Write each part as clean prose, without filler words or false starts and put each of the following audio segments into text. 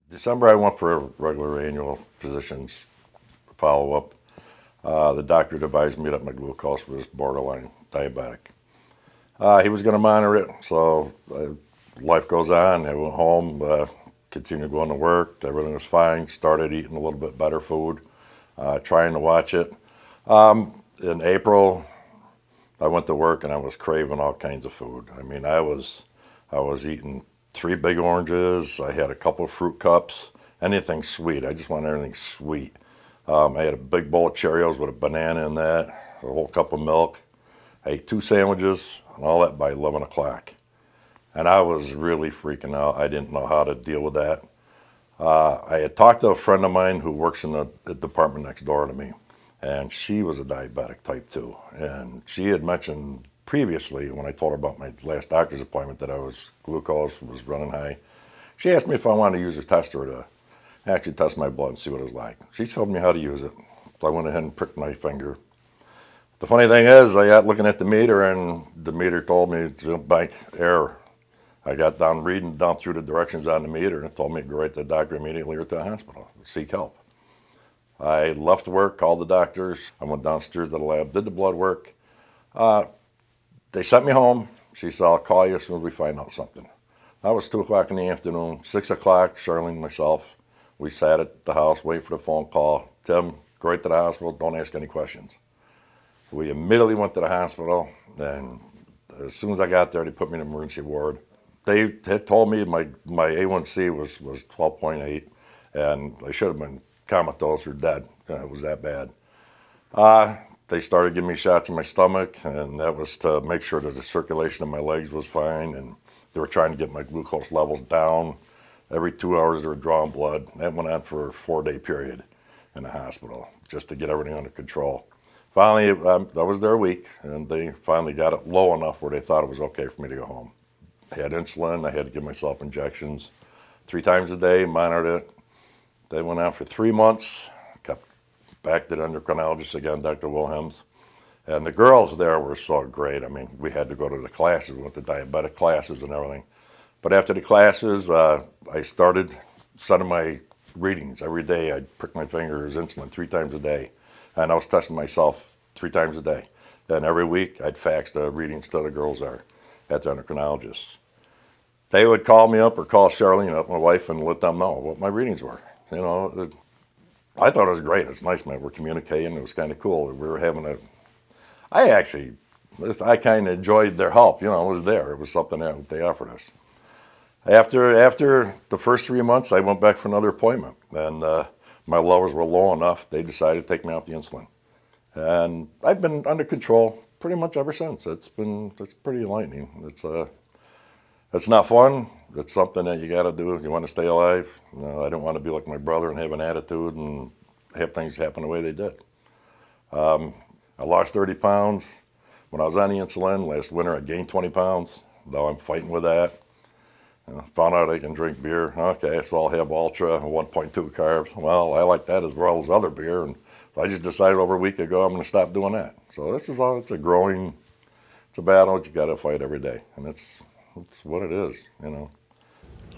December, I went for a regular annual physician's follow-up. The doctor advised me that my glucose was borderline diabetic. He was going to monitor it, so life goes on. I went home, continued going to work. Everything was fine. Started eating a little bit better food, trying to watch it. In April, I went to work and I was craving all kinds of food. I mean, I was eating 3 big oranges. I had a couple of fruit cups, anything sweet. I just wanted everything sweet. I had a big bowl of Cheerios with a banana in that, a whole cup of milk. I ate 2 sandwiches and all that by 11 o'clock. And I was really freaking out. I didn't know how to deal with that. I had talked to a friend of mine who works in the department next door to me, and she was a diabetic type 2. And she had mentioned previously, when I told her about my last doctor's appointment, that glucose was running high. She asked me if I wanted to use a tester to actually test my blood and see what it was like. She told me how to use it. So I went ahead and pricked my finger. The funny thing is, I got looking at the meter, and the meter told me to bank error. I got down reading down through the directions on the meter, and it told me to go right to the doctor immediately or to the hospital, seek help. I left work, called the doctors. I went downstairs to the lab, did the blood work. They sent me home. She said, I'll call you as soon as we find out something. That was 2 o'clock in the afternoon. 6 o'clock, Charlene and myself, we sat at the house, waiting for the phone call. Tim, go right to the hospital, don't ask any questions. We immediately went to the hospital, and as soon as I got there, they put me in the emergency ward. They had told me my A1C was 12.8, and I should have been comatose or dead. It was that bad. They started giving me shots in my stomach, and that was to make sure that the circulation in my legs was fine, and they were trying to get my glucose levels down. Every 2 hours they were drawing blood. That went on for a 4-day period in the hospital, just to get everything under control. Finally, I was there a week, and they finally got it low enough where they thought it was okay for me to go home. I had insulin. I had to give myself injections 3 times a day, monitored it. They went on for 3 months, kept back to the endocrinologist again, Dr. Wilhelms. And the girls there were so great. I mean, we had to go to the classes, we went to diabetic classes and everything. But after the classes, I started sending my readings every day. I'd prick my fingers, insulin 3 times a day. And I was testing myself 3 times a day. Then every week, I'd fax the readings to the girls there at the endocrinologist. They would call me up or call Charlene up, my wife, and let them know what my readings were. You know, I thought it was great. It's nice, man. We're communicating. It was kind of cool. We were having I kind of enjoyed their help. You know, it was there. It was something that they offered us. After the first 3 months, I went back for another appointment, and my levels were low enough. They decided to take me off the insulin, and I've been under control pretty much ever since. It's pretty enlightening. It's not fun. It's something that you got to do if you want to stay alive. I didn't want to be like my brother and have an attitude and have things happen the way they did. I lost 30 pounds. When I was on the insulin last winter, I gained 20 pounds. Though I'm fighting with that. Found out I can drink beer. Okay, so I'll have Ultra, 1.2 carbs. Well, I like that as well as other beer, and so I just decided over a week ago I'm going to stop doing that. So it's a battle that you got to fight every day, and it's what it is, you know.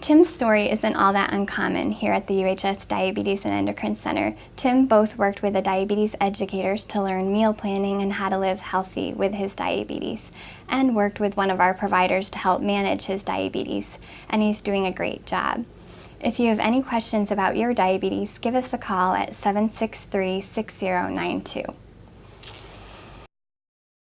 Tim's story isn't all that uncommon here at the UHS Diabetes and Endocrine Center. Tim both worked with the diabetes educators to learn meal planning and how to live healthy with his diabetes, and worked with one of our providers to help manage his diabetes, and he's doing a great job. If you have any questions about your diabetes, give us a call at 763-6092.